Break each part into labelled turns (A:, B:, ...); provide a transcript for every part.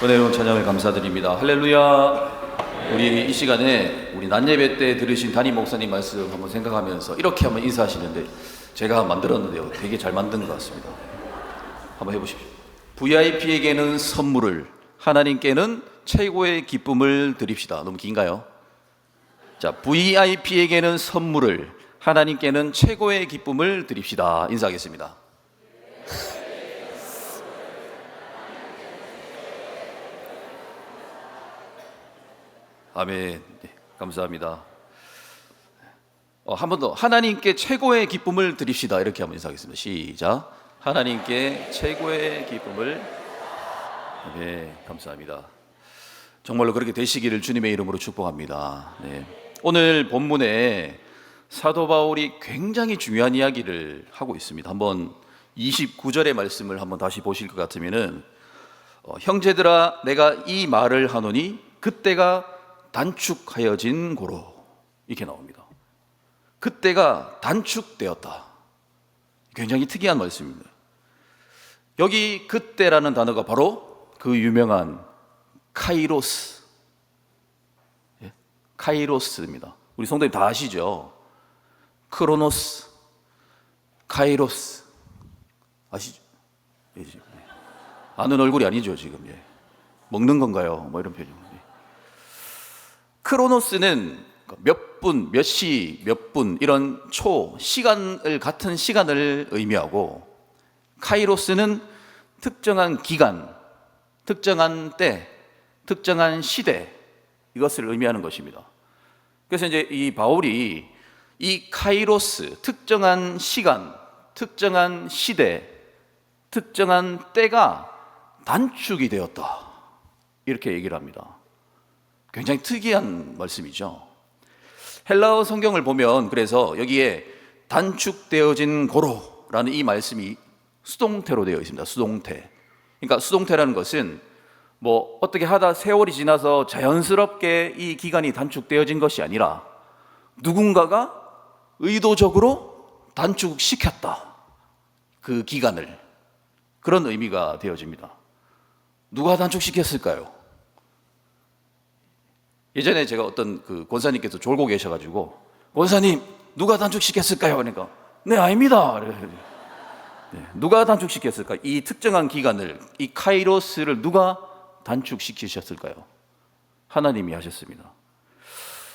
A: 은혜로운 찬양을 감사드립니다. 할렐루야. 우리 이 시간에 우리 낮예배 때 들으신 담임 목사님 말씀 한번 생각하면서 이렇게 한번 인사하시는데 제가 만들었는데요, 되게 잘 만든 것 같습니다. 한번 해보십시오. VIP에게는 선물을, 하나님께는 최고의 기쁨을 드립시다. 너무 긴가요? 자, VIP에게는 선물을, 하나님께는 최고의 기쁨을 드립시다. 인사하겠습니다. 아멘. 네, 감사합니다. 한 번 더. 하나님께 최고의 기쁨을 드립시다. 이렇게 한번 인사하겠습니다. 시작. 하나님께 최고의 기쁨을. 네, 감사합니다. 정말로 그렇게 되시기를 주님의 이름으로 축복합니다. 네. 오늘 본문에 사도 바울이 굉장히 중요한 이야기를 하고 있습니다. 한번 29절의 말씀을 한번 다시 보실 것 같으면은 형제들아 내가 이 말을 하노니 그때가 단축하여진 고로, 이렇게 나옵니다. 그때가 단축되었다. 굉장히 특이한 말씀입니다. 여기 그때라는 단어가 바로 그 유명한 카이로스, 카이로스입니다. 우리 성도님 다 아시죠? 크로노스, 카이로스 아시죠? 아는 얼굴이 아니죠 지금. 먹는 건가요? 뭐 이런 표정. 크로노스는 몇 분, 몇 시, 몇 분 이런 시간을 같은 시간을 의미하고, 카이로스는 특정한 기간, 특정한 때, 특정한 시대, 이것을 의미하는 것입니다. 그래서 이제 이 바울이 이 카이로스, 특정한 시간, 특정한 시대, 특정한 때가 단축이 되었다, 이렇게 얘기를 합니다. 굉장히 특이한 말씀이죠. 헬라어 성경을 보면 그래서 여기에 단축되어진 고로라는 이 말씀이 수동태로 되어 있습니다. 수동태. 그러니까 수동태라는 것은 뭐 어떻게 하다 세월이 지나서 자연스럽게 이 기간이 단축되어진 것이 아니라 누군가가 의도적으로 단축시켰다, 그 기간을. 그런 의미가 되어집니다. 누가 단축시켰을까요? 예전에 제가 어떤 그 권사님께서 졸고 계셔가지고, 권사님 누가 단축시켰을까요? 그러니까 네, 아닙니다. 네, 누가 단축시켰을까? 이 특정한 기간을, 이 카이로스를 누가 단축시키셨을까요? 하나님이 하셨습니다.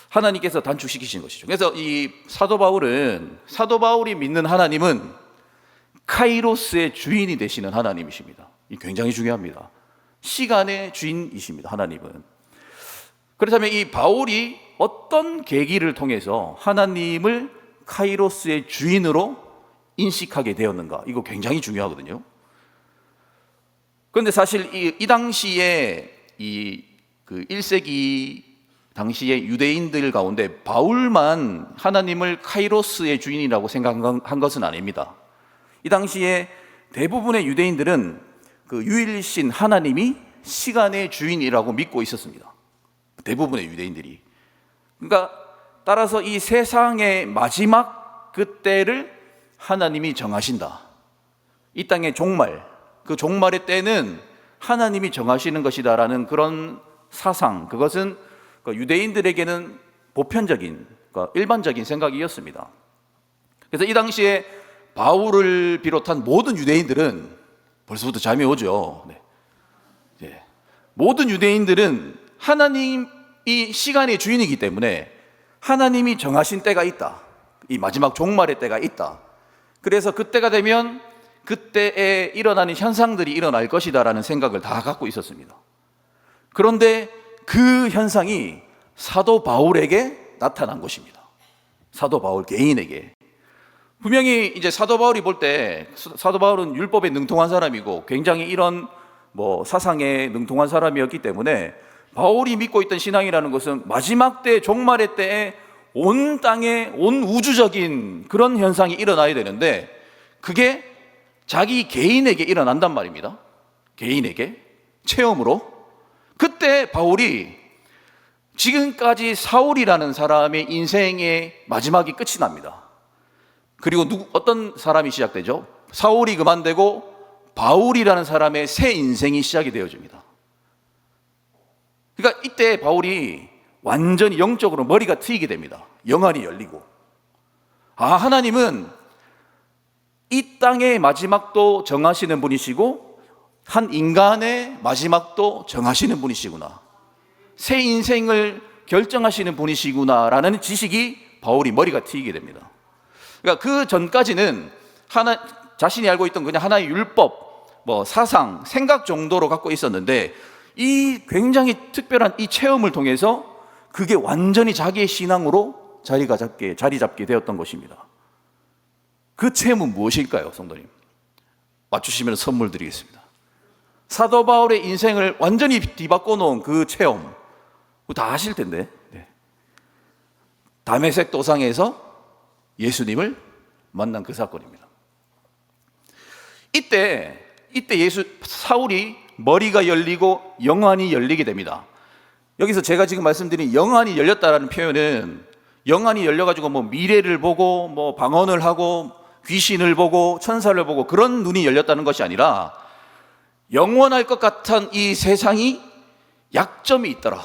A: 하나님께서 단축시키신 것이죠. 그래서 이 사도 바울이 믿는 하나님은 카이로스의 주인이 되시는 하나님이십니다. 이 굉장히 중요합니다. 시간의 주인이십니다, 하나님은. 그렇다면 이 바울이 어떤 계기를 통해서 하나님을 카이로스의 주인으로 인식하게 되었는가? 이거 굉장히 중요하거든요. 그런데 사실 이 당시에 그 1세기 당시의 유대인들 가운데 바울만 하나님을 카이로스의 주인이라고 생각한 것은 아닙니다. 이 당시에 대부분의 유대인들은 그 유일신 하나님이 시간의 주인이라고 믿고 있었습니다. 대부분의 유대인들이. 그러니까 따라서 이 세상의 마지막 그때를 하나님이 정하신다. 이 땅의 종말, 그 종말의 때는 하나님이 정하시는 것이다라는 그런 사상, 그것은 유대인들에게는 보편적인, 일반적인 생각이었습니다. 그래서 이 당시에 바울을 비롯한 모든 유대인들은 벌써부터 잠이 오죠. 네. 모든 유대인들은 하나님이 시간의 주인이기 때문에 하나님이 정하신 때가 있다, 이 마지막 종말의 때가 있다. 그래서 그때가 되면 그때에 일어나는 현상들이 일어날 것이다라는 생각을 다 갖고 있었습니다. 그런데 그 현상이 사도 바울에게 나타난 것입니다. 사도 바울 개인에게. 분명히 이제 사도 바울이 볼 때, 사도 바울은 율법에 능통한 사람이고 굉장히 이런 사상에 능통한 사람이었기 때문에 바울이 믿고 있던 신앙이라는 것은 마지막 때, 종말의 때에 온 땅에, 온 우주적인 그런 현상이 일어나야 되는데 그게 자기 개인에게 일어난단 말입니다. 개인에게, 체험으로. 그때 바울이 지금까지 사울이라는 사람의 인생의 마지막이 끝이 납니다. 그리고 어떤 사람이 시작되죠? 사울이 그만되고 바울이라는 사람의 새 인생이 시작이 되어집니다. 그러니까 이때 바울이 완전히 영적으로 머리가 트이게 됩니다. 영안이 열리고, 하나님은 이 땅의 마지막도 정하시는 분이시고 한 인간의 마지막도 정하시는 분이시구나, 새 인생을 결정하시는 분이시구나라는 지식이 바울이 머리가 트이게 됩니다. 그러니까 그 전까지는 자신이 알고 있던 그냥 하나의 율법, 사상, 생각 정도로 갖고 있었는데, 이 굉장히 특별한 이 체험을 통해서 그게 완전히 자기의 신앙으로 자리 잡게 되었던 것입니다. 그 체험은 무엇일까요, 성도님? 맞추시면 선물 드리겠습니다. 사도 바울의 인생을 완전히 뒤바꿔 놓은 그 체험, 다 아실 텐데, 다메섹 도상에서 예수님을 만난 그 사건입니다. 이때 사울이 머리가 열리고 영안이 열리게 됩니다. 여기서 제가 지금 말씀드린 영안이 열렸다라는 표현은, 영안이 열려가지고 미래를 보고 방언을 하고 귀신을 보고 천사를 보고 그런 눈이 열렸다는 것이 아니라, 영원할 것 같은 이 세상이 약점이 있더라.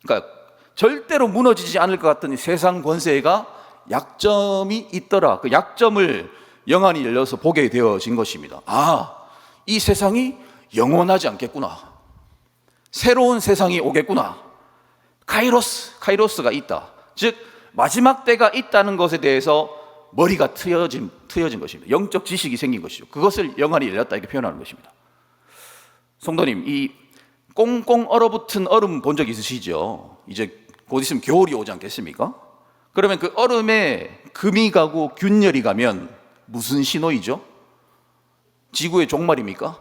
A: 그러니까 절대로 무너지지 않을 것 같은 이 세상 권세가 약점이 있더라. 그 약점을 영안이 열려서 보게 되어진 것입니다. 이 세상이 영원하지 않겠구나, 새로운 세상이 오겠구나, 카이로스가 있다, 즉 마지막 때가 있다는 것에 대해서 머리가 트여진 것입니다. 영적 지식이 생긴 것이죠. 그것을 영안이 열렸다 이렇게 표현하는 것입니다. 성도님, 이 꽁꽁 얼어붙은 얼음 본 적 있으시죠? 이제 곧 있으면 겨울이 오지 않겠습니까? 그러면 그 얼음에 금이 가고 균열이 가면 무슨 신호이죠? 지구의 종말입니까?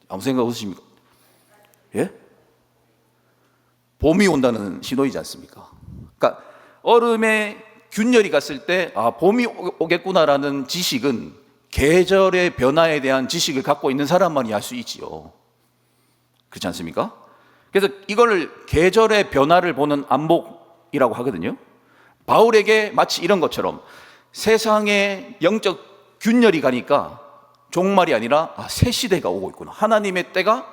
A: 아무 생각 없으십니까? 예? 봄이 온다는 신호이지 않습니까? 그러니까 얼음에 균열이 갔을 때 봄이 오겠구나라는 지식은 계절의 변화에 대한 지식을 갖고 있는 사람만이 알 수 있지요. 그렇지 않습니까? 그래서 이걸 계절의 변화를 보는 안목이라고 하거든요. 바울에게 마치 이런 것처럼 세상에 영적 균열이 가니까 종말이 아니라 새 시대가 오고 있구나, 하나님의 때가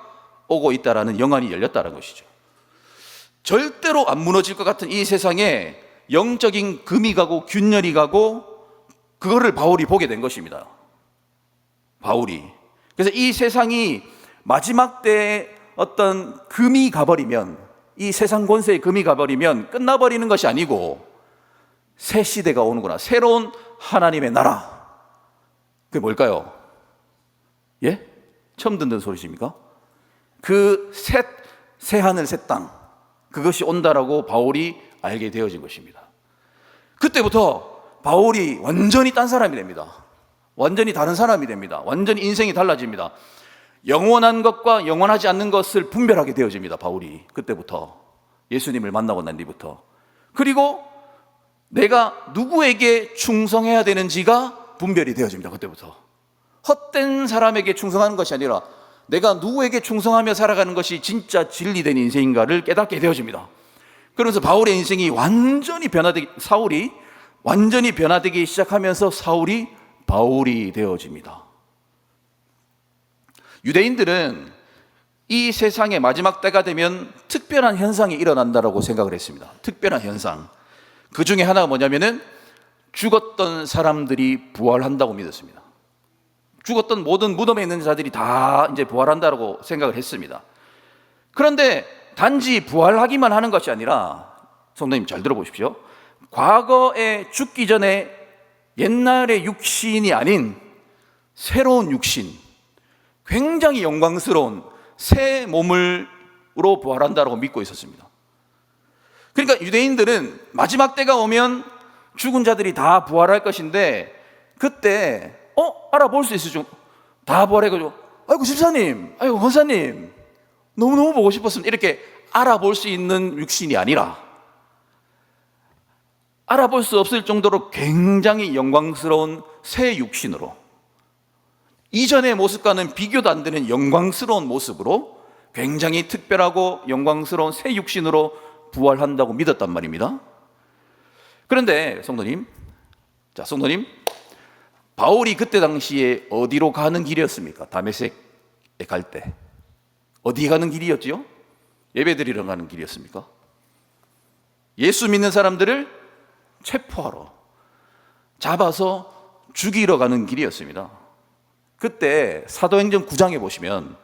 A: 오고 있다라는 영안이 열렸다는 것이죠. 절대로 안 무너질 것 같은 이 세상에 영적인 금이 가고 균열이 가고, 그거를 바울이 보게 된 것입니다. 바울이. 그래서 이 세상이 마지막 때에 어떤 금이 가버리면, 이 세상 권세의 금이 가버리면 끝나버리는 것이 아니고 새 시대가 오는구나, 새로운 하나님의 나라. 그게 뭘까요? 예? 처음 듣는 소리십니까? 그 새 하늘 새 땅, 그것이 온다라고 바울이 알게 되어진 것입니다. 그때부터 바울이 완전히 딴 사람이 됩니다. 완전히 다른 사람이 됩니다. 완전히 인생이 달라집니다. 영원한 것과 영원하지 않는 것을 분별하게 되어집니다. 바울이 그때부터, 예수님을 만나고 난 뒤부터. 그리고 내가 누구에게 충성해야 되는지가 분별이 되어집니다. 그때부터. 헛된 사람에게 충성하는 것이 아니라 내가 누구에게 충성하며 살아가는 것이 진짜 진리된 인생인가를 깨닫게 되어집니다. 그러면서 바울의 인생이 사울이 완전히 변화되기 시작하면서 사울이 바울이 되어집니다. 유대인들은 이 세상의 마지막 때가 되면 특별한 현상이 일어난다고 생각을 했습니다. 특별한 현상. 그 중에 하나가 뭐냐면은 죽었던 사람들이 부활한다고 믿었습니다. 죽었던 모든 무덤에 있는 자들이 다 이제 부활한다고 생각을 했습니다. 그런데 단지 부활하기만 하는 것이 아니라, 성도님 잘 들어보십시오. 과거에 죽기 전에 옛날의 육신이 아닌 새로운 육신, 굉장히 영광스러운 새 몸으로 부활한다고 믿고 있었습니다. 그러니까 유대인들은 마지막 때가 오면 죽은 자들이 다 부활할 것인데, 그때 알아볼 수 있었죠. 다 부활해가지고 아이고 집사님, 아이고 권사님, 너무너무 보고 싶었습니다, 이렇게 알아볼 수 있는 육신이 아니라, 알아볼 수 없을 정도로 굉장히 영광스러운 새 육신으로, 이전의 모습과는 비교도 안 되는 영광스러운 모습으로, 굉장히 특별하고 영광스러운 새 육신으로 부활한다고 믿었단 말입니다. 그런데 성도님, 바울이 그때 당시에 어디로 가는 길이었습니까? 다메섹에 갈 때 어디 가는 길이었지요? 예배드리러 가는 길이었습니까? 예수 믿는 사람들을 체포하러, 잡아서 죽이러 가는 길이었습니다. 그때 사도행전 9장에 보시면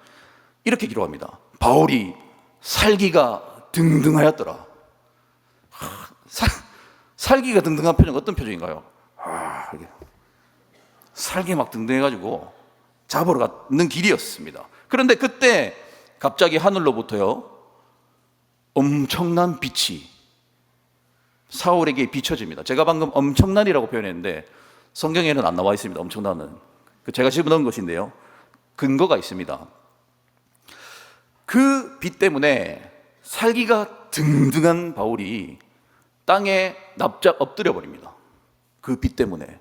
A: 이렇게 기록합니다. 바울이 살기가 등등하였더라. 살기가 등등한 표정 어떤 표정인가요? 살기 막 등등해가지고 잡으러 가는 길이었습니다. 그런데 그때 갑자기 하늘로부터요 엄청난 빛이 사울에게 비춰집니다. 제가 방금 엄청난이라고 표현했는데 성경에는 안 나와 있습니다. 엄청난은 제가 집어넣은 것인데요, 근거가 있습니다. 그 빛 때문에 살기가 등등한 바울이 땅에 납작 엎드려 버립니다. 그 빛 때문에.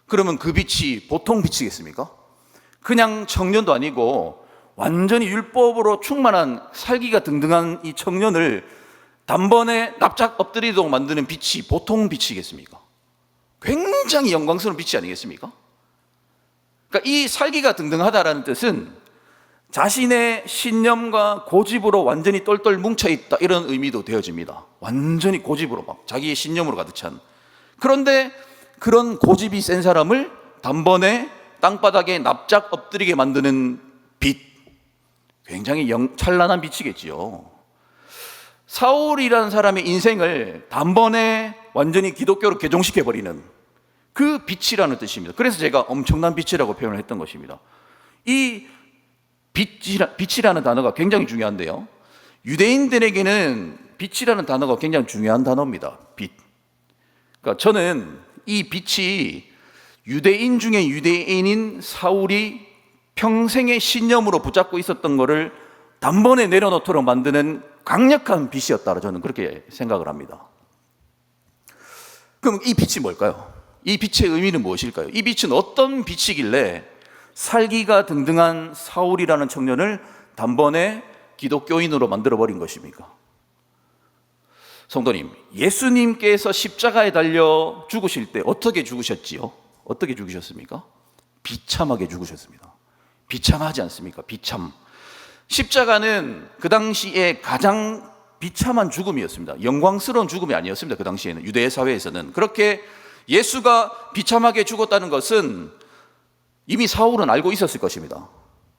A: 그러면 그 빛이 보통 빛이겠습니까? 그냥 청년도 아니고 완전히 율법으로 충만한 살기가 등등한 이 청년을 단번에 납작 엎드리도록 만드는 빛이 보통 빛이겠습니까? 굉장히 영광스러운 빛이 아니겠습니까? 그러니까 이 살기가 등등하다라는 뜻은 자신의 신념과 고집으로 완전히 똘똘 뭉쳐있다, 이런 의미도 되어집니다. 완전히 고집으로 막 자기의 신념으로 가득 찬. 그런데 그런 고집이 센 사람을 단번에 땅바닥에 납작 엎드리게 만드는 빛, 굉장히 찬란한 빛이겠지요. 사울이라는 사람의 인생을 단번에 완전히 기독교로 개종시켜버리는 그 빛이라는 뜻입니다. 그래서 제가 엄청난 빛이라고 표현을 했던 것입니다. 이 빛이라는 단어가 굉장히 중요한데요, 유대인들에게는 빛이라는 단어가 굉장히 중요한 단어입니다. 빛. 그러니까 저는 이 빛이 유대인 중에 유대인인 사울이 평생의 신념으로 붙잡고 있었던 것을 단번에 내려놓도록 만드는 강력한 빛이었다고 저는 그렇게 생각을 합니다. 그럼 이 빛이 뭘까요? 이 빛의 의미는 무엇일까요? 이 빛은 어떤 빛이길래 살기가 등등한 사울이라는 청년을 단번에 기독교인으로 만들어버린 것입니까? 성도님, 예수님께서 십자가에 달려 죽으실 때 어떻게 죽으셨지요? 어떻게 죽으셨습니까? 비참하게 죽으셨습니다. 비참하지 않습니까? 비참. 십자가는 그 당시에 가장 비참한 죽음이었습니다. 영광스러운 죽음이 아니었습니다. 그 당시에는, 유대 사회에서는. 그렇게 예수가 비참하게 죽었다는 것은 이미 사울은 알고 있었을 것입니다.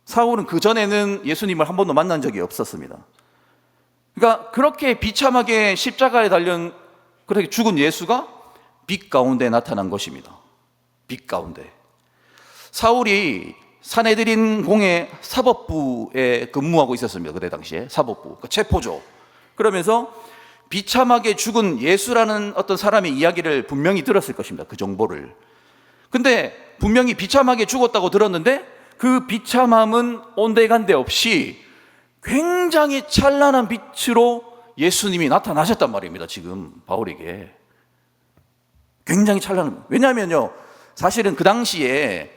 A: 사울은 그 전에는 예수님을 한 번도 만난 적이 없었습니다. 그러니까 그렇게 비참하게 십자가에 달려 그렇게 죽은 예수가 빛 가운데 나타난 것입니다. 빛 가운데. 사울이 사내들인 공회 사법부에 근무하고 있었습니다. 그때 당시에 사법부, 그러니까 체포조. 그러면서 비참하게 죽은 예수라는 어떤 사람의 이야기를 분명히 들었을 것입니다. 그 정보를. 근데 분명히 비참하게 죽었다고 들었는데 그 비참함은 온데간데 없이 굉장히 찬란한 빛으로 예수님이 나타나셨단 말입니다. 지금 바울에게 굉장히 찬란한. 왜냐하면요, 사실은 그 당시에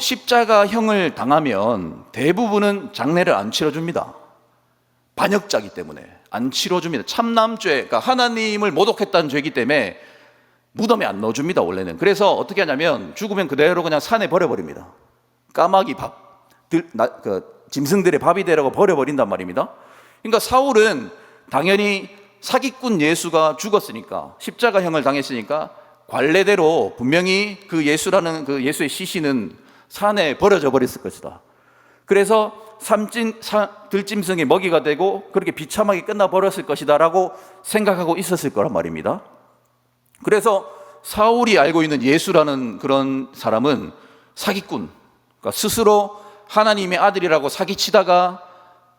A: 십자가형을 당하면 대부분은 장례를 안 치러줍니다. 반역자기 때문에 안 치러줍니다. 참남죄, 그러니까 하나님을 모독했다는 죄이기 때문에 무덤에 안 넣어줍니다, 원래는. 그래서 어떻게 하냐면 죽으면 그대로 그냥 산에 버려버립니다. 까마귀 밥, 짐승들의 밥이 되라고 버려버린단 말입니다. 그러니까 사울은 당연히 사기꾼 예수가 죽었으니까, 십자가형을 당했으니까 관례대로 분명히 그 예수라는 그 예수의 시신은 산에 버려져 버렸을 것이다. 그래서 들짐승의 먹이가 되고 그렇게 비참하게 끝나버렸을 것이다 라고 생각하고 있었을 거란 말입니다. 그래서 사울이 알고 있는 예수라는 그런 사람은 사기꾼, 그러니까 스스로 하나님의 아들이라고 사기치다가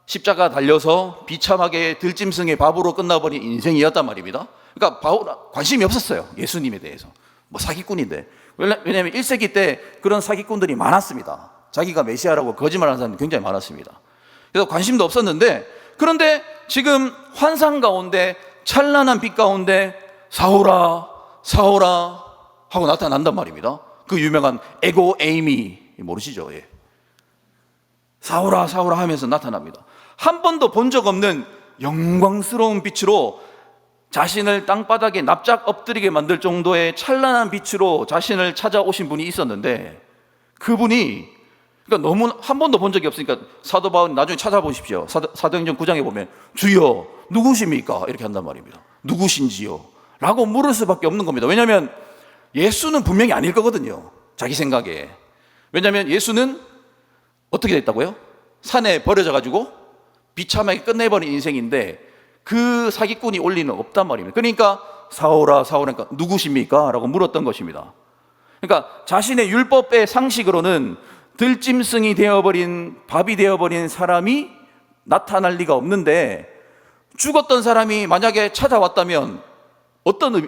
A: 십자가 달려서 비참하게 들짐승의 밥으로 끝나버린 인생이었단 말입니다. 그러니까 바울 관심이 없었어요, 예수님에 대해서. 뭐 사기꾼인데. 왜냐하면 1세기 때 그런 사기꾼들이 많았습니다. 자기가 메시아라고 거짓말하는 사람이 굉장히 많았습니다. 그래서 관심도 없었는데, 그런데 지금 환상 가운데 찬란한 빛 가운데 사울아 사울아 하고 나타난단 말입니다. 그 유명한 에고 에이미 모르시죠? 예. 사울아 사울아 하면서 나타납니다. 한 번도 본 적 없는 영광스러운 빛으로 자신을 땅바닥에 납작 엎드리게 만들 정도의 찬란한 빛으로 자신을 찾아오신 분이 있었는데, 그분이 그러니까 너무 한 번도 본 적이 없으니까 사도 바울 나중에 찾아보십시오. 사도행전 9장에 보면 주여 누구십니까? 이렇게 한단 말입니다. 누구신지요? 라고 물을 수밖에 없는 겁니다. 왜냐하면 예수는 분명히 아닐 거거든요. 자기 생각에. 왜냐하면 예수는 어떻게 됐다고요? 산에 버려져 가지고 비참하게 끝내버린 인생인데 그 사기꾼이 올 리는 없단 말입니다. 그러니까 사오라 사오라니까 누구십니까? 라고 물었던 것입니다. 그러니까 자신의 율법의 상식으로는 들짐승이 되어버린, 밥이 되어버린 사람이 나타날 리가 없는데 죽었던 사람이 만약에 찾아왔다면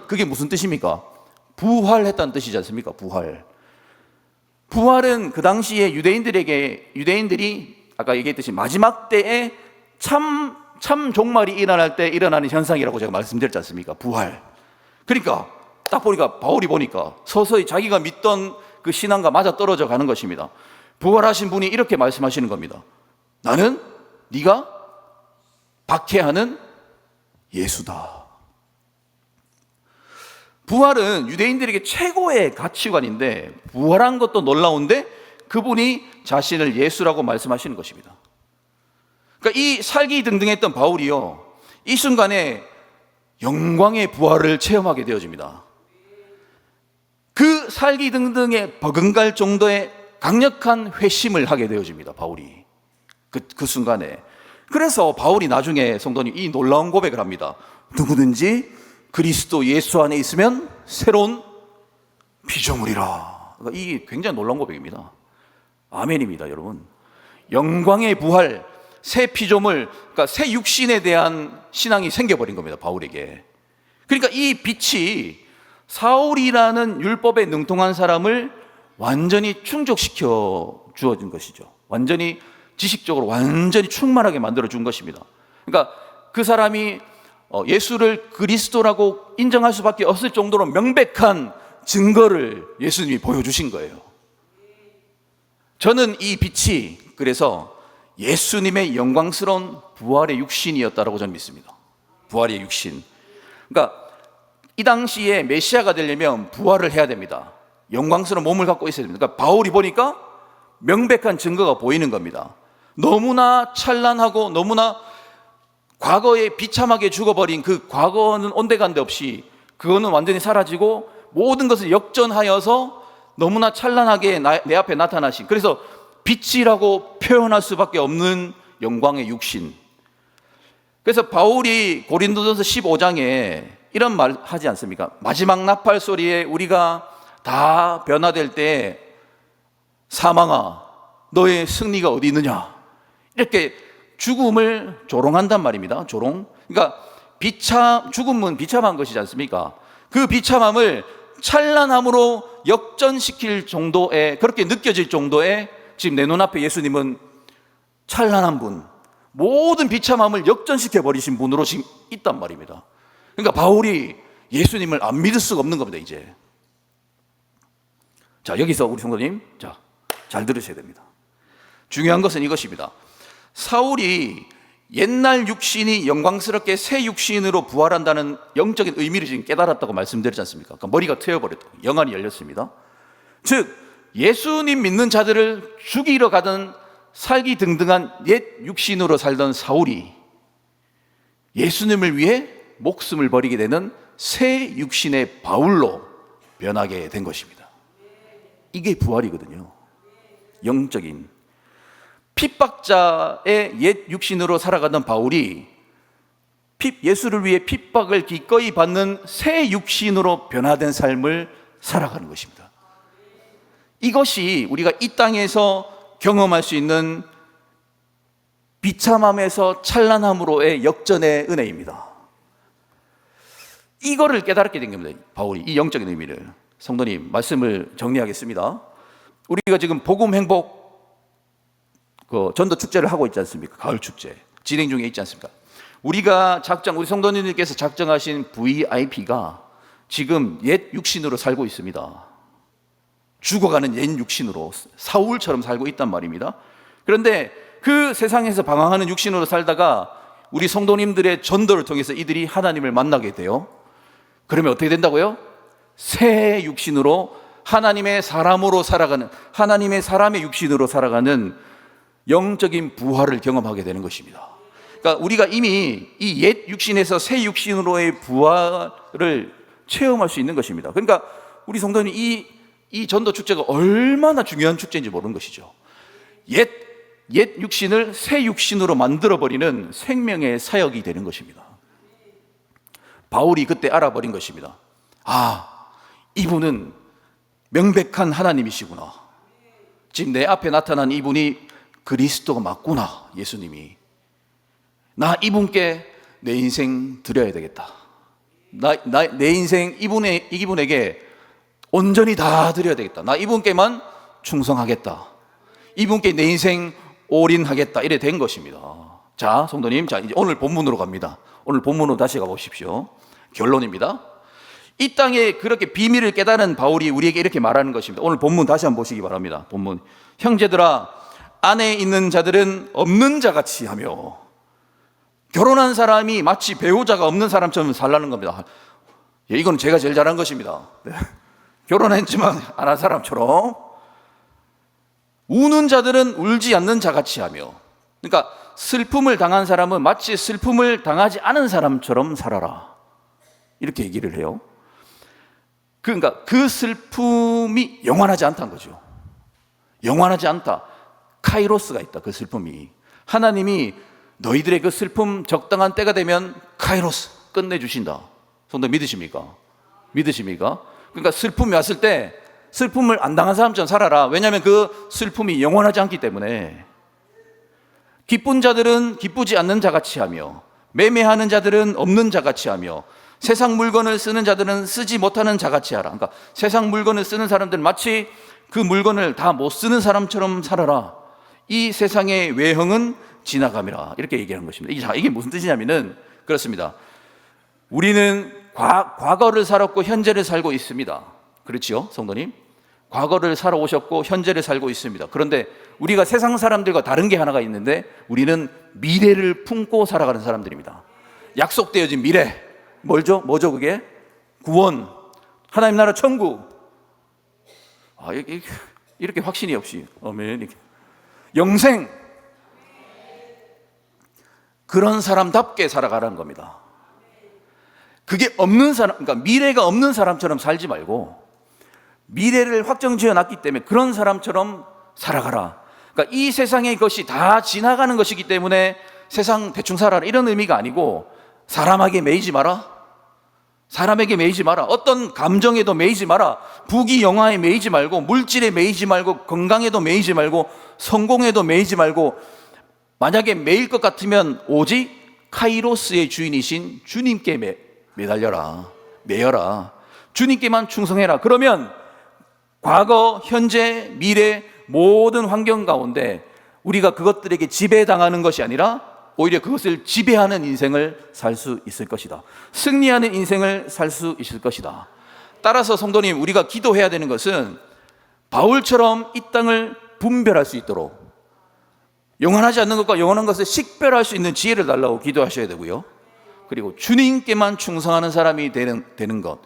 A: 그게 무슨 뜻입니까? 부활했다는 뜻이지 않습니까? 부활은 그 당시에 유대인들이 아까 얘기했듯이 마지막 때에 참 종말이 일어날 때 일어나는 현상이라고 제가 말씀드렸지 않습니까? 부활. 그러니까 딱 보니까 바울이 보니까 서서히 자기가 믿던 그 신앙과 맞아 떨어져 가는 것입니다. 부활하신 분이 이렇게 말씀하시는 겁니다. 나는 네가 박해하는 예수다. 부활은 유대인들에게 최고의 가치관인데 부활한 것도 놀라운데 그분이 자신을 예수라고 말씀하시는 것입니다. 그러니까 이 살기등등했던 바울이요, 이 순간에 영광의 부활을 체험하게 되어집니다. 그 살기등등에 버금갈 정도의 강력한 회심을 하게 되어집니다. 바울이 그 순간에. 그래서 바울이 나중에 성도님 이 놀라운 고백을 합니다. 누구든지 그리스도 예수 안에 있으면 새로운 피조물이라. 그러니까 이게 굉장히 놀라운 고백입니다. 아멘입니다, 여러분. 영광의 부활, 새 피조물, 그러니까 새 육신에 대한 신앙이 생겨버린 겁니다, 바울에게. 그러니까 이 빛이 사울이라는 율법에 능통한 사람을 완전히 충족시켜 주어진 것이죠. 완전히 지식적으로 완전히 충만하게 만들어 준 것입니다. 그러니까 그 사람이 예수를 그리스도라고 인정할 수밖에 없을 정도로 명백한 증거를 예수님이 보여주신 거예요. 저는 이 빛이 그래서 예수님의 영광스러운 부활의 육신이었다라고 저는 믿습니다. 부활의 육신. 그러니까 이 당시에 메시아가 되려면 부활을 해야 됩니다. 영광스러운 몸을 갖고 있어야 됩니다. 그러니까 바울이 보니까 명백한 증거가 보이는 겁니다. 너무나 찬란하고 너무나 과거에 비참하게 죽어버린 그 과거는 온데간데 없이 그거는 완전히 사라지고 모든 것을 역전하여서 너무나 찬란하게 내 앞에 나타나신, 그래서 빛이라고 표현할 수밖에 없는 영광의 육신. 그래서 바울이 고린도전서 15장에 이런 말 하지 않습니까? 마지막 나팔 소리에 우리가 다 변화될 때 사망아 너의 승리가 어디 있느냐, 이렇게 죽음을 조롱한단 말입니다. 조롱. 그러니까 죽음은 비참한 것이지 않습니까? 그 비참함을 찬란함으로 역전시킬 정도의, 그렇게 느껴질 정도의, 지금 내 눈앞에 예수님은 찬란한 분, 모든 비참함을 역전시켜 버리신 분으로 지금 있단 말입니다. 그러니까 바울이 예수님을 안 믿을 수가 없는 겁니다, 이제. 자, 여기서 우리 성도님, 자, 잘 들으셔야 됩니다. 중요한 것은 이것입니다. 사울이 옛날 육신이 영광스럽게 새 육신으로 부활한다는 영적인 의미를 지금 깨달았다고 말씀드렸지 않습니까? 그러니까 머리가 트여버렸다고, 영안이 열렸습니다. 즉 예수님 믿는 자들을 죽이러 가던 살기등등한 옛 육신으로 살던 사울이 예수님을 위해 목숨을 버리게 되는 새 육신의 바울로 변하게 된 것입니다. 이게 부활이거든요. 영적인 핍박자의 옛 육신으로 살아가던 바울이 예수를 위해 핍박을 기꺼이 받는 새 육신으로 변화된 삶을 살아가는 것입니다. 이것이 우리가 이 땅에서 경험할 수 있는 비참함에서 찬란함으로의 역전의 은혜입니다. 이거를 깨달게 된 겁니다, 바울이. 이 영적인 의미를. 성도님, 말씀을 정리하겠습니다. 우리가 지금 복음 행복 전도 축제를 하고 있지 않습니까? 가을 축제 진행 중에 있지 않습니까? 우리가 우리 성도님들께서 작정하신 VIP가 지금 옛 육신으로 살고 있습니다. 죽어가는 옛 육신으로 사울처럼 살고 있단 말입니다. 그런데 그 세상에서 방황하는 육신으로 살다가 우리 성도님들의 전도를 통해서 이들이 하나님을 만나게 돼요. 그러면 어떻게 된다고요? 새 육신으로 하나님의 사람으로 살아가는, 하나님의 사람의 육신으로 살아가는 영적인 부활을 경험하게 되는 것입니다. 그러니까 우리가 이미 이 옛 육신에서 새 육신으로의 부활을 체험할 수 있는 것입니다. 그러니까 우리 성도는 이 전도 축제가 얼마나 중요한 축제인지 모르는 것이죠. 옛 육신을 새 육신으로 만들어버리는 생명의 사역이 되는 것입니다. 바울이 그때 알아버린 것입니다. 아, 이분은 명백한 하나님이시구나. 지금 내 앞에 나타난 이분이 그리스도가 맞구나. 예수님이. 나 이분께 내 인생 드려야 되겠다. 내 인생 이분에게 온전히 다 드려야 되겠다. 나 이분께만 충성하겠다. 이분께 내 인생 올인하겠다. 이래 된 것입니다. 자, 성도님, 자, 이제 오늘 본문으로 갑니다. 오늘 본문으로 다시 가보십시오. 결론입니다. 이 땅에 그렇게 비밀을 깨달은 바울이 우리에게 이렇게 말하는 것입니다. 오늘 본문 다시 한번 보시기 바랍니다. 본문. 형제들아, 안에 있는 자들은 없는 자같이 하며, 결혼한 사람이 마치 배우자가 없는 사람처럼 살라는 겁니다. 예, 이건 제가 제일 잘한 것입니다. 네. 결혼했지만 안 한 사람처럼. 우는 자들은 울지 않는 자같이 하며, 그러니까 슬픔을 당한 사람은 마치 슬픔을 당하지 않은 사람처럼 살아라. 이렇게 얘기를 해요. 그러니까 그 슬픔이 영원하지 않다는 거죠. 영원하지 않다. 카이로스가 있다. 그 슬픔이. 하나님이 너희들의 그 슬픔 적당한 때가 되면 카이로스 끝내주신다. 성도 믿으십니까? 믿으십니까? 그러니까 슬픔이 왔을 때 슬픔을 안 당한 사람처럼 살아라. 왜냐하면 그 슬픔이 영원하지 않기 때문에. 기쁜 자들은 기쁘지 않는 자같이 하며, 매매하는 자들은 없는 자같이 하며, 세상 물건을 쓰는 자들은 쓰지 못하는 자같이 하라. 그러니까 세상 물건을 쓰는 사람들은 마치 그 물건을 다 못 쓰는 사람처럼 살아라. 이 세상의 외형은 지나감이라. 이렇게 얘기하는 것입니다. 이게 무슨 뜻이냐면은 그렇습니다. 우리는 과거를 살았고 현재를 살고 있습니다. 그렇지요, 성도님? 과거를 살아오셨고 현재를 살고 있습니다. 그런데 우리가 세상 사람들과 다른 게 하나가 있는데, 우리는 미래를 품고 살아가는 사람들입니다. 약속되어진 미래. 뭐죠 그게? 구원, 하나님 나라 천국. 이렇게 확신이 없이 아멘. 영생. 그런 사람답게 살아가라는 겁니다. 그게 없는 사람, 그러니까 미래가 없는 사람처럼 살지 말고, 미래를 확정 지어 놨기 때문에 그런 사람처럼 살아가라. 그러니까 이 세상의 것이 다 지나가는 것이기 때문에 세상 대충 살아라, 이런 의미가 아니고, 사람에게 매이지 마라. 사람에게 매이지 마라. 어떤 감정에도 매이지 마라. 부귀 영화에 매이지 말고, 물질에 매이지 말고, 건강에도 매이지 말고, 성공에도 매이지 말고, 만약에 매일 것 같으면 오직 카이로스의 주인이신 주님께 매달려라. 매여라. 주님께만 충성해라. 그러면 과거, 현재, 미래 모든 환경 가운데 우리가 그것들에게 지배당하는 것이 아니라 오히려 그것을 지배하는 인생을 살 수 있을 것이다. 승리하는 인생을 살 수 있을 것이다. 따라서 성도님, 우리가 기도해야 되는 것은 바울처럼 이 땅을 분별할 수 있도록, 영원하지 않는 것과 영원한 것을 식별할 수 있는 지혜를 달라고 기도하셔야 되고요. 그리고 주님께만 충성하는 사람이 되는 것.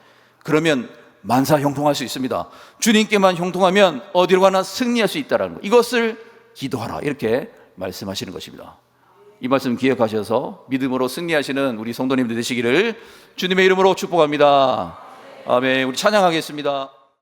A: 그러면 만사 형통할 수 있습니다. 주님께만 형통하면 어디로 가나 승리할 수 있다는 것. 이것을 기도하라. 이렇게 말씀하시는 것입니다. 이 말씀 기억하셔서 믿음으로 승리하시는 우리 성도님들 되시기를 주님의 이름으로 축복합니다. 아멘. 우리 찬양하겠습니다.